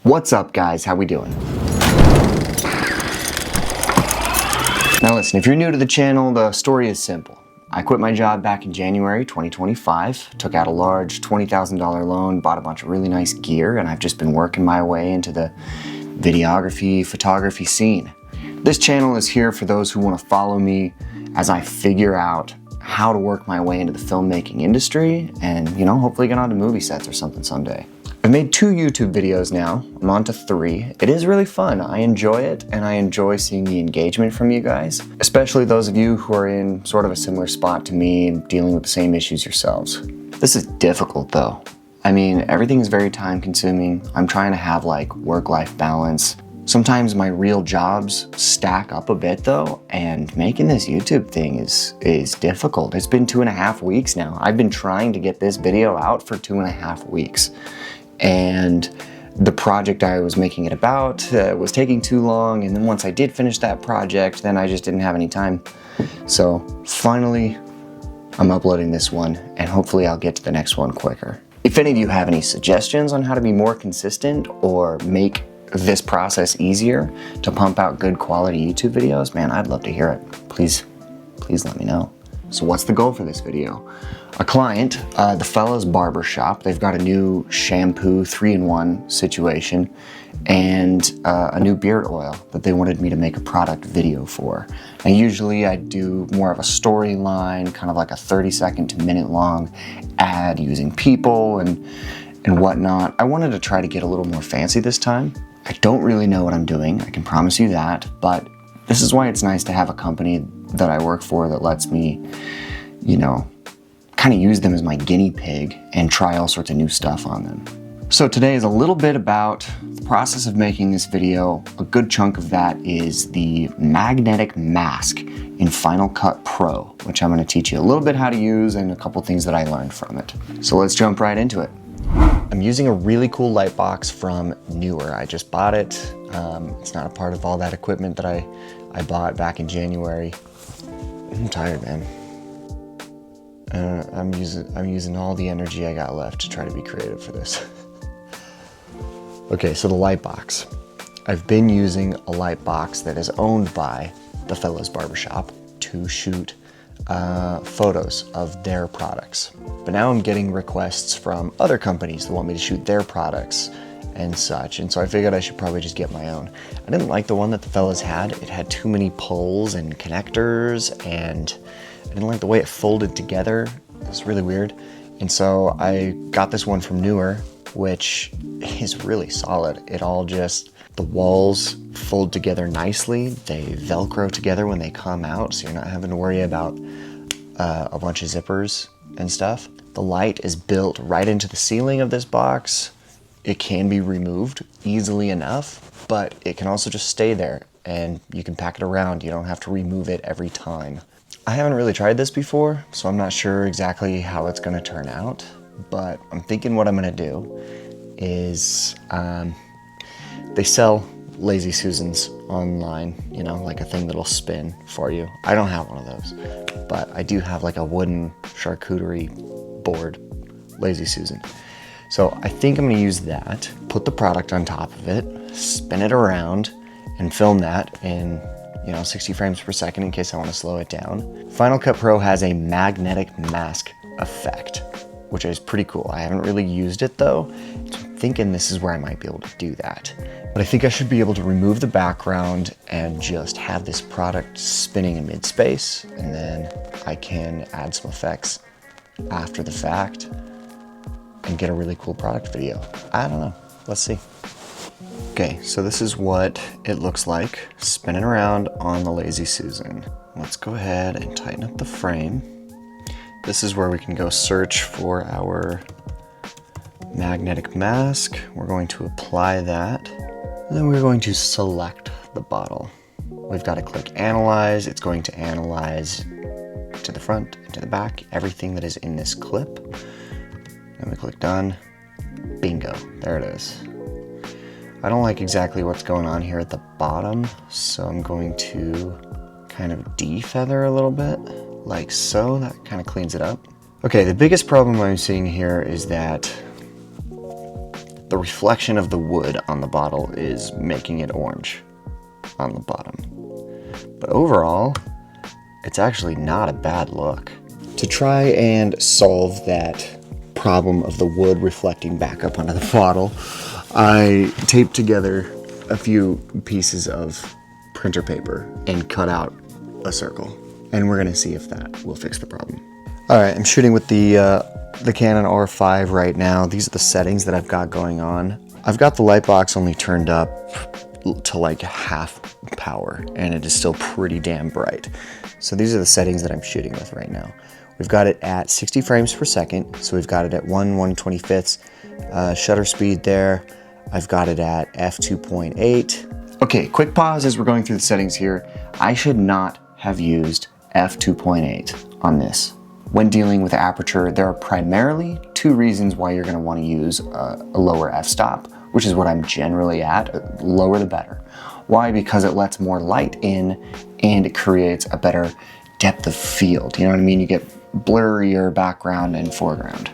What's up, guys? How we doing? Now listen, if you're new to the channel, the story is simple. I quit my job back in January 2025, took out a large $20,000 loan, bought a bunch of really nice gear, and I've just been working my way into the videography, photography scene. This channel is here for those who want to follow me as I figure out how to work my way into the filmmaking industry and, hopefully get onto movie sets or something someday. I've made 2 YouTube videos now. I'm on to 3. It is really fun. I enjoy it, and I enjoy seeing the engagement from you guys, especially those of you who are in sort of a similar spot to me and dealing with the same issues yourselves. This is difficult though. I mean, everything is very time consuming. I'm trying to have work-life balance. Sometimes my real jobs stack up a bit though, and making this YouTube thing is difficult. It's been 2.5 weeks now. I've been trying to get this video out for 2.5 weeks. And the project I was making it about was taking too long, and then once I did finish that project, then I just didn't have any time. So finally, I'm uploading this one, and hopefully I'll get to the next one quicker. If any of you have any suggestions on how to be more consistent or make this process easier to pump out good quality YouTube videos, man, I'd love to hear it. Please let me know. So what's the goal for this video? A client, the Fellas Barber Shop, they've got a new shampoo 3-in-1 situation and a new beard oil that they wanted me to make a product video for. And usually I do more of a storyline, kind of like a 30-second to minute long ad using people and whatnot. I wanted to try to get a little more fancy this time. I don't really know what I'm doing, I can promise you that, but this is why it's nice to have a company that I work for that lets me, kind of use them as my guinea pig and try all sorts of new stuff on them. So today is a little bit about the process of making this video. A good chunk of that is the magnetic mask in Final Cut Pro, which I'm going to teach you a little bit how to use and a couple things that I learned from it. So let's jump right into it. I'm using a really cool light box from Neewer. I just bought it. It's not a part of all that equipment that I bought back in January. I'm tired, man. I'm using all the energy I got left to try to be creative for this. Okay, so the light box. I've been using a light box that is owned by the Fellas Barber Shop to shoot photos of their products. But now I'm getting requests from other companies that want me to shoot their products and such, and so I figured I should probably just get my own. I didn't like the one that the Fellas had. It had too many poles and connectors, and I didn't like the way it folded together. It was really weird. And so I got this one from Neewer, which is really solid. The walls fold together nicely. They Velcro together when they come out, so you're not having to worry about a bunch of zippers and stuff. The light is built right into the ceiling of this box. It can be removed easily enough, but it can also just stay there and you can pack it around. You don't have to remove it every time. I haven't really tried this before, so I'm not sure exactly how it's gonna turn out, but I'm thinking what I'm gonna do is, they sell Lazy Susans online, like a thing that'll spin for you. I don't have one of those, but I do have like a wooden charcuterie board Lazy Susan. So I think I'm gonna use that, put the product on top of it, spin it around, and film that in 60 frames per second in case I want to slow it down. Final Cut Pro has a magnetic mask effect, which is pretty cool. I haven't really used it though, so I'm thinking this is where I might be able to do that. But I think I should be able to remove the background and just have this product spinning in mid-space, and then I can add some effects after the fact and get a really cool product video. I don't know, let's see. Okay, so this is what it looks like spinning around on the Lazy Susan. Let's go ahead and tighten up the frame. This is where we can go search for our magnetic mask. We're going to apply that. And then we're going to select the bottle. We've got to click Analyze. It's going to analyze to the front and to the back, everything that is in this clip. Then we click Done. Bingo, there it is. I don't like exactly what's going on here at the bottom, so I'm going to kind of defeather a little bit, like so. That kind of cleans it up. Okay, the biggest problem I'm seeing here is that the reflection of the wood on the bottle is making it orange on the bottom. But overall, it's actually not a bad look. To try and solve that problem of the wood reflecting back up onto the bottle, I taped together a few pieces of printer paper and cut out a circle. And we're gonna see if that will fix the problem. All right, I'm shooting with the Canon R5 right now. These are the settings that I've got going on. I've got the light box only turned up to like half power, and it is still pretty damn bright. So these are the settings that I'm shooting with right now. We've got it at 60 frames per second, so we've got it at 1/125th shutter speed there. I've got it at f2.8. Okay, quick pause as we're going through the settings here. I should not have used f2.8 on this. When dealing with aperture, there are primarily two reasons why you're gonna wanna use a lower f-stop, which is what I'm generally at. Lower the better. Why? Because it lets more light in and it creates a better depth of field. You know what I mean? You get blurrier background and foreground.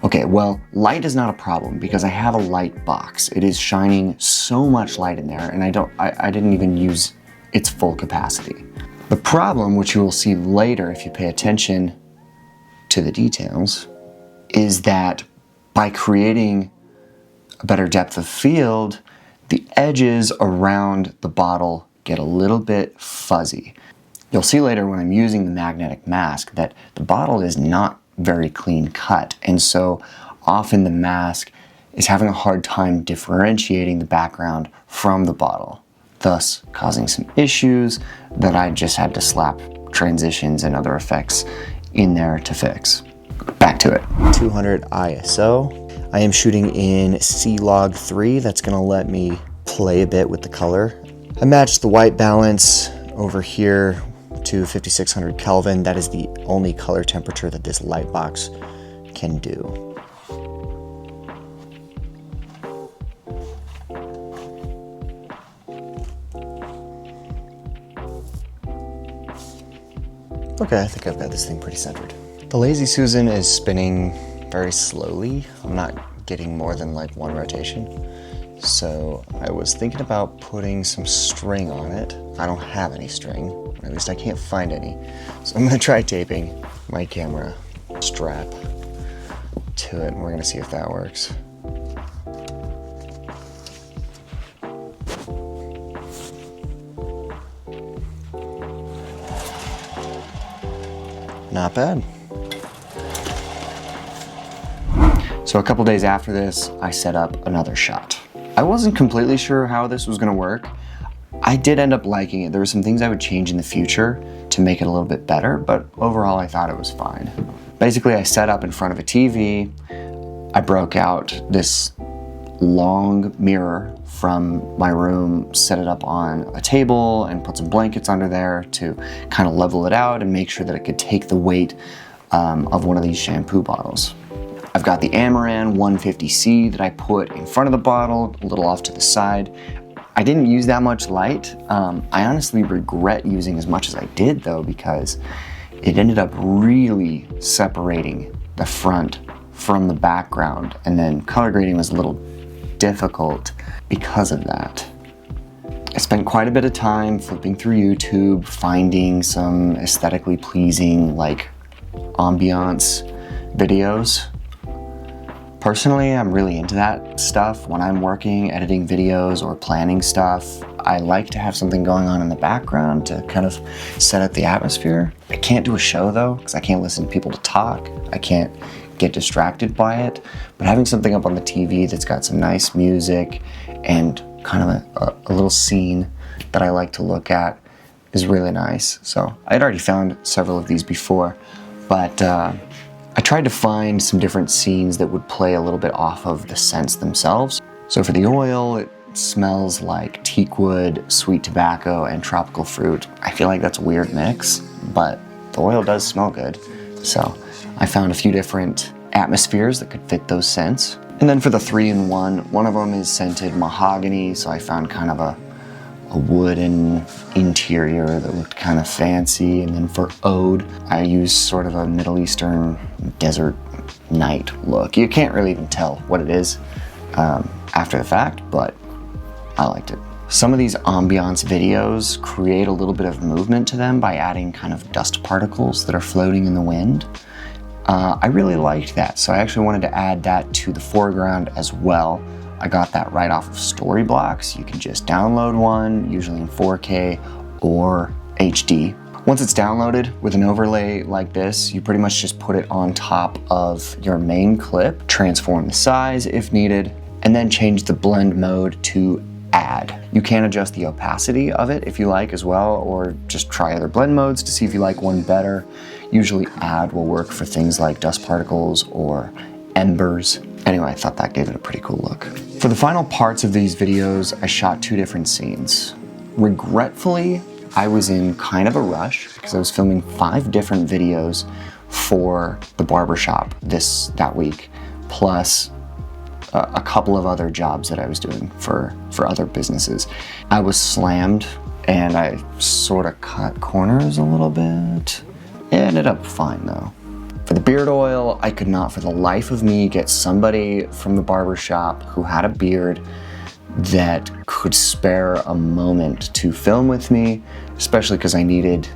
Okay, well, light is not a problem because I have a light box. It is shining so much light in there, and I didn't even use its full capacity. The problem, which you will see later if you pay attention to the details, is that by creating a better depth of field, the edges around the bottle get a little bit fuzzy. You'll see later when I'm using the magnetic mask that the bottle is not very clean cut, and so often the mask is having a hard time differentiating the background from the bottle, thus causing some issues that I just had to slap transitions and other effects in there to fix. Back to it. 200 ISO. I am shooting in C-Log 3. That's gonna let me play a bit with the color. I matched the white balance over here to 5600 Kelvin. That is the only color temperature that this light box can do. Okay, I think I've got this thing pretty centered. The Lazy Susan is spinning very slowly. I'm not getting more than like one rotation. So I was thinking about putting some string on it. I don't have any string, or at least I can't find any. So I'm gonna try taping my camera strap to it, and we're gonna see if that works. Not bad. So a couple days after this, I set up another shot. I wasn't completely sure how this was gonna work. I did end up liking it. There were some things I would change in the future to make it a little bit better, but overall I thought it was fine. Basically, I set up in front of a TV. I broke out this long mirror from my room, set it up on a table and put some blankets under there to kind of level it out and make sure that it could take the weight of one of these shampoo bottles. I've got the Amaran 150C that I put in front of the bottle, a little off to the side. I didn't use that much light. I honestly regret using as much as I did though, because it ended up really separating the front from the background, and then color grading was a little difficult because of that. I spent quite a bit of time flipping through YouTube, finding some aesthetically pleasing like ambiance videos. Personally, I'm really into that stuff. When I'm working, editing videos or planning stuff, I like to have something going on in the background to kind of set up the atmosphere. I can't do a show though, because I can't listen to people to talk. I can't get distracted by it, but having something up on the TV that's got some nice music and kind of a little scene that I like to look at is really nice. So I'd already found several of these before, but I tried to find some different scenes that would play a little bit off of the scents themselves. So for the oil, it smells like teak wood, sweet tobacco, and tropical fruit. I feel like that's a weird mix, but the oil does smell good. So I found a few different atmospheres that could fit those scents. And then for the 3-in-1, one of them is scented mahogany, so I found kind of a wooden interior that looked kind of fancy. And then for Oud, I used sort of a Middle Eastern desert night look. You can't really even tell what it is. after the fact, but I liked it. Some of these ambiance videos create a little bit of movement to them by adding kind of dust particles that are floating in the wind. I really liked that, so I actually wanted to add that to the foreground as well. I got that right off of Storyblocks. You can just download one, usually in 4K or HD. Once it's downloaded with an overlay like this, you pretty much just put it on top of your main clip, transform the size if needed, and then change the blend mode to add. You can adjust the opacity of it if you like as well, or just try other blend modes to see if you like one better. Usually add will work for things like dust particles or embers. Anyway, I thought that gave it a pretty cool look. For the final parts of these videos, I shot 2 different scenes. Regretfully, I was in kind of a rush because I was filming 5 different videos for the barbershop that week, plus a couple of other jobs that I was doing for other businesses. I was slammed and I sort of cut corners a little bit. It ended up fine though. For the beard oil, I could not for the life of me get somebody from the barbershop who had a beard that could spare a moment to film with me, especially because I needed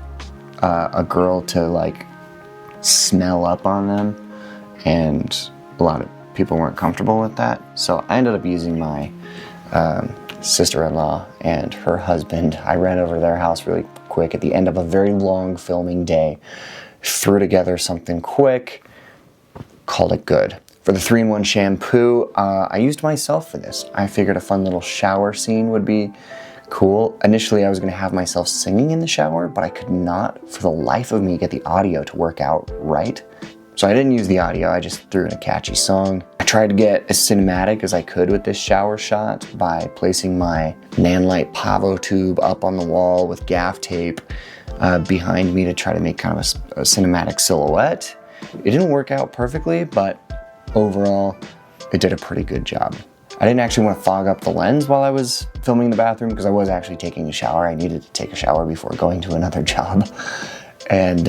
a girl to like smell up on them, and a lot of people weren't comfortable with that. So I ended up using my sister-in-law and her husband. I ran over to their house really quick at the end of a very long filming day, threw together something quick, called it good. For the 3-in-1 shampoo, I used myself for this. I figured a fun little shower scene would be cool. Initially, I was gonna have myself singing in the shower, but I could not, for the life of me, get the audio to work out right. So I didn't use the audio, I just threw in a catchy song. I tried to get as cinematic as I could with this shower shot by placing my Nanlite Pavo tube up on the wall with gaff tape behind me to try to make kind of a cinematic silhouette. It didn't work out perfectly, but overall, it did a pretty good job. I didn't actually want to fog up the lens while I was filming the bathroom because I was actually taking a shower. I needed to take a shower before going to another job. And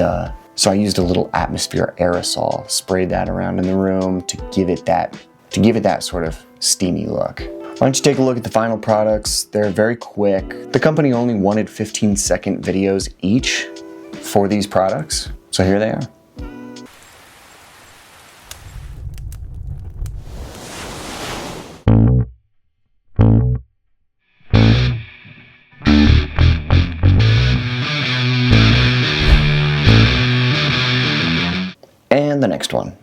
so I used a little atmosphere aerosol, sprayed that around in the room to give it that sort of steamy look. Why don't you take a look at the final products? They're very quick. The company only wanted 15-second videos each for these products, so here they are. And the next one.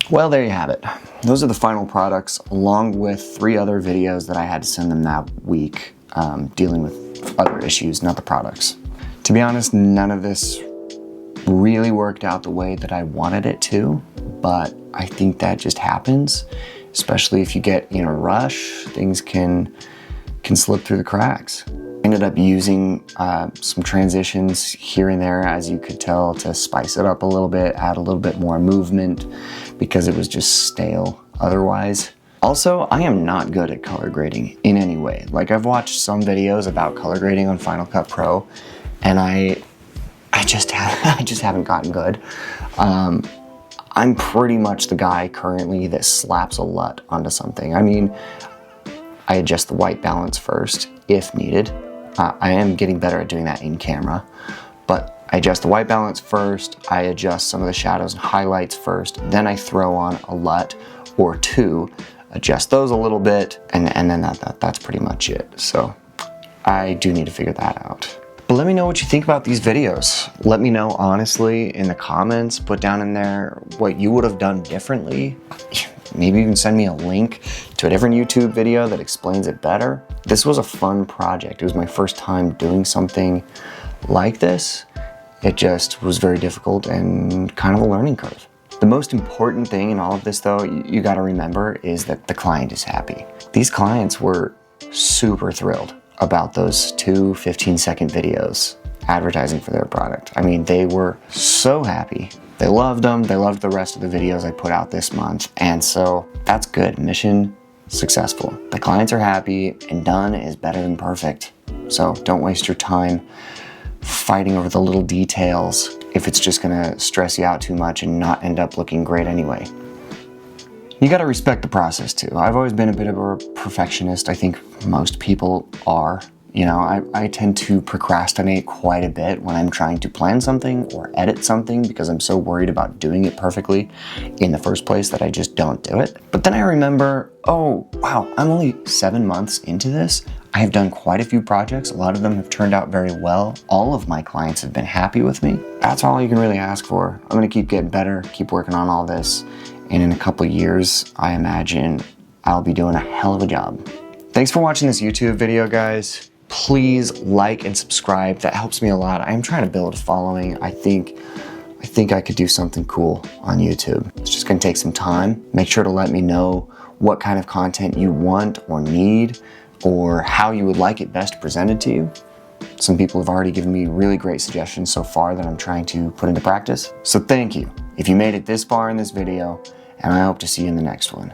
Well, there you have it. Those are the final products, along with 3 other videos that I had to send them that week, dealing with other issues, not the products. To be honest, none of this really worked out the way that I wanted it to, but I think that just happens, especially if you get in a rush, things can slip through the cracks. I ended up using some transitions here and there, as you could tell, to spice it up a little bit, add a little bit more movement, because it was just stale otherwise. Also, I am not good at color grading in any way. Like, I've watched some videos about color grading on Final Cut Pro, and I just haven't gotten good. I'm pretty much the guy currently that slaps a LUT onto something. I mean, I adjust the white balance first, if needed. I am getting better at doing that in camera, but I adjust the white balance first, I adjust some of the shadows and highlights first, then I throw on a LUT or 2, adjust those a little bit, and then that's pretty much it. So I do need to figure that out. But let me know what you think about these videos. Let me know honestly in the comments, put down in there what you would have done differently. Maybe even send me a link to a different YouTube video that explains it better. This was a fun project. It was my first time doing something like this. It just was very difficult and kind of a learning curve. The most important thing in all of this though, you gotta remember, is that the client is happy. These clients were super thrilled about those 2 15-second videos advertising for their product. I mean, they were so happy. They loved them. They loved the rest of the videos I put out this month. And so that's good. Mission successful. The clients are happy, and done is better than perfect. So don't waste your time fighting over the little details if it's just gonna stress you out too much and not end up looking great anyway. You gotta respect the process too. I've always been a bit of a perfectionist. I think most people are. You know, I tend to procrastinate quite a bit when I'm trying to plan something or edit something because I'm so worried about doing it perfectly in the first place that I just don't do it. But then I remember, oh, wow, I'm only 7 months into this. I have done quite a few projects. A lot of them have turned out very well. All of my clients have been happy with me. That's all you can really ask for. I'm gonna keep getting better, keep working on all this. And in a couple years, I imagine I'll be doing a hell of a job. Thanks for watching this YouTube video, guys. Please like and subscribe. That helps me a lot. I'm trying to build a following. I think I could do something cool on YouTube. It's just gonna take some time. Make sure to let me know what kind of content you want or need, or how you would like it best presented to you. Some people have already given me really great suggestions so far that I'm trying to put into practice. So thank you if you made it this far in this video, and I hope to see you in the next one.